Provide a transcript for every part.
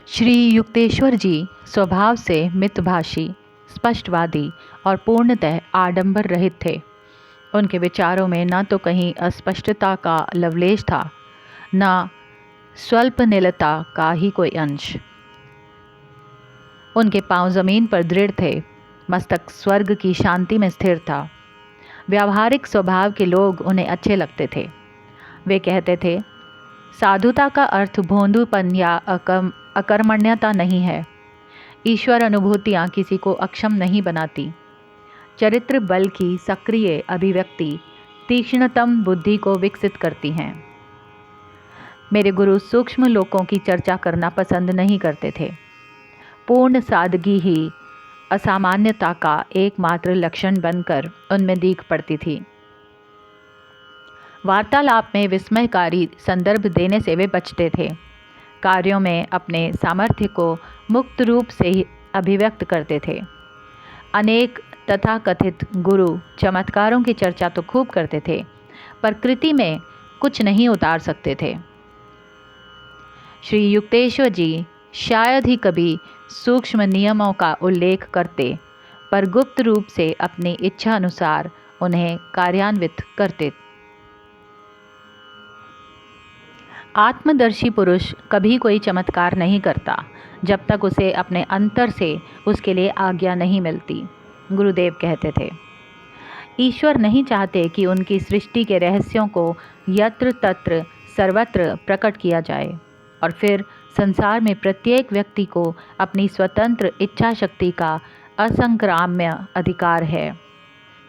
श्री युक्तेश्वर जी स्वभाव से मितभाषी, स्पष्टवादी और पूर्णतः आडंबर रहित थे। उनके विचारों में न तो कहीं अस्पष्टता का लवलेश था, न स्वल्पनिलता का ही कोई अंश। उनके पांव जमीन पर दृढ़ थे, मस्तक स्वर्ग की शांति में स्थिर था। व्यावहारिक स्वभाव के लोग उन्हें अच्छे लगते थे। वे कहते थे, साधुता का अर्थ भोंदूपन या अकर्मण्यता नहीं है। ईश्वर अनुभूतियाँ किसी को अक्षम नहीं बनाती। चरित्र बल की सक्रिय अभिव्यक्ति तीक्ष्णतम बुद्धि को विकसित करती हैं। मेरे गुरु सूक्ष्म लोकों की चर्चा करना पसंद नहीं करते थे। पूर्ण सादगी ही असामान्यता का एकमात्र लक्षण बनकर उनमें दीख पड़ती थी। वार्तालाप में विस्मयकारी संदर्भ देने से वे बचते थे। कार्यों में अपने सामर्थ्य को मुक्त रूप से ही अभिव्यक्त करते थे। अनेक तथाकथित गुरु चमत्कारों की चर्चा तो खूब करते थे, पर कृति में कुछ नहीं उतार सकते थे। श्री युक्तेश्वर जी शायद ही कभी सूक्ष्म नियमों का उल्लेख करते, पर गुप्त रूप से अपनी इच्छा अनुसार उन्हें कार्यान्वित करते। आत्मदर्शी पुरुष कभी कोई चमत्कार नहीं करता जब तक उसे अपने अंतर से उसके लिए आज्ञा नहीं मिलती, गुरुदेव कहते थे। ईश्वर नहीं चाहते कि उनकी सृष्टि के रहस्यों को यत्र तत्र सर्वत्र प्रकट किया जाए, और फिर संसार में प्रत्येक व्यक्ति को अपनी स्वतंत्र इच्छा शक्ति का असंक्राम्य अधिकार है।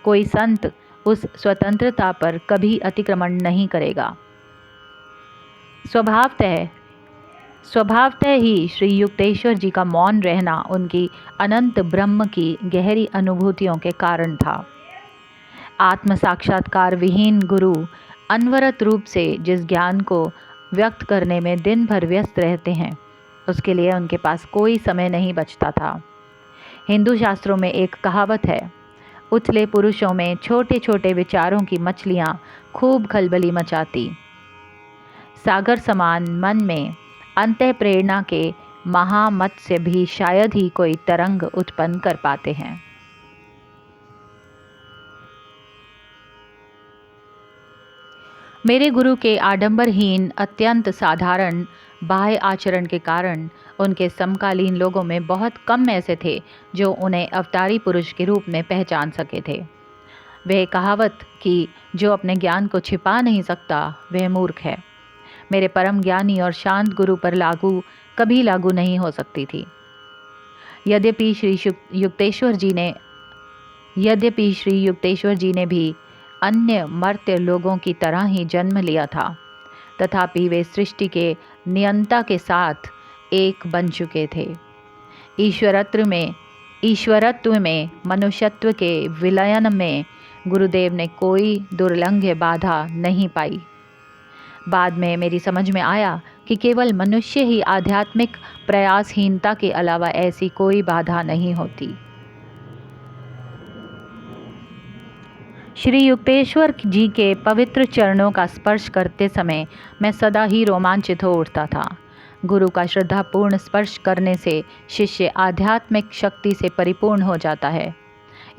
कोई संत उस स्वतंत्रता पर कभी अतिक्रमण नहीं करेगा। स्वभावतः ही श्री युक्तेश्वर जी का मौन रहना उनकी अनंत ब्रह्म की गहरी अनुभूतियों के कारण था। आत्म साक्षात्कार विहीन गुरु अनवरत रूप से जिस ज्ञान को व्यक्त करने में दिन भर व्यस्त रहते हैं, उसके लिए उनके पास कोई समय नहीं बचता था। हिंदू शास्त्रों में एक कहावत है, उथले पुरुषों में छोटे छोटे विचारों की मछलियाँ खूब खलबली मचाती। सागर समान मन में अंतः प्रेरणा के महामत्स्य भी शायद ही कोई तरंग उत्पन्न कर पाते हैं। मेरे गुरु के आडंबरहीन अत्यंत साधारण बाह्य आचरण के कारण उनके समकालीन लोगों में बहुत कम ऐसे थे जो उन्हें अवतारी पुरुष के रूप में पहचान सके थे। वह कहावत कि जो अपने ज्ञान को छिपा नहीं सकता वह मूर्ख है, मेरे परम ज्ञानी और शांत गुरु पर कभी लागू नहीं हो सकती थी। यद्यपि श्री युक्तेश्वर जी ने भी अन्य मर्त्य लोगों की तरह ही जन्म लिया था, तथापि वे सृष्टि के नियंता के साथ एक बन चुके थे। ईश्वरत्व में मनुष्यत्व के विलयन में गुरुदेव ने कोई दुर्लंघ्य बाधा नहीं पाई। बाद में मेरी समझ में आया कि केवल मनुष्य ही आध्यात्मिक प्रयासहीनता के अलावा ऐसी कोई बाधा नहीं होती। श्री युक्तेश्वर जी के पवित्र चरणों का स्पर्श करते समय मैं सदा ही रोमांचित हो उठता था। गुरु का श्रद्धापूर्ण स्पर्श करने से शिष्य आध्यात्मिक शक्ति से परिपूर्ण हो जाता है।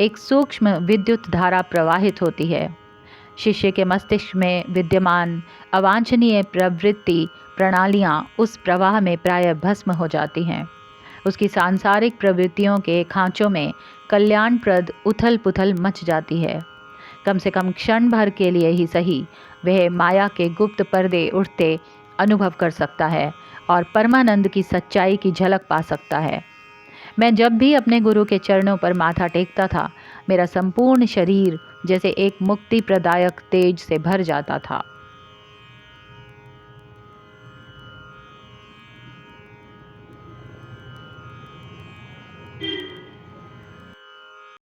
एक सूक्ष्म विद्युत धारा प्रवाहित होती है। शिष्य के मस्तिष्क में विद्यमान अवांछनीय प्रवृत्ति प्रणालियाँ उस प्रवाह में प्रायः भस्म हो जाती हैं। उसकी सांसारिक प्रवृत्तियों के खांचों में कल्याणप्रद उथल पुथल मच जाती है। कम से कम क्षण भर के लिए ही सही वह माया के गुप्त पर्दे उठते अनुभव कर सकता है और परमानंद की सच्चाई की झलक पा सकता है। मैं जब भी अपने गुरु के चरणों पर माथा टेकता था, मेरा संपूर्ण शरीर जैसे एक मुक्ति प्रदायक तेज से भर जाता था।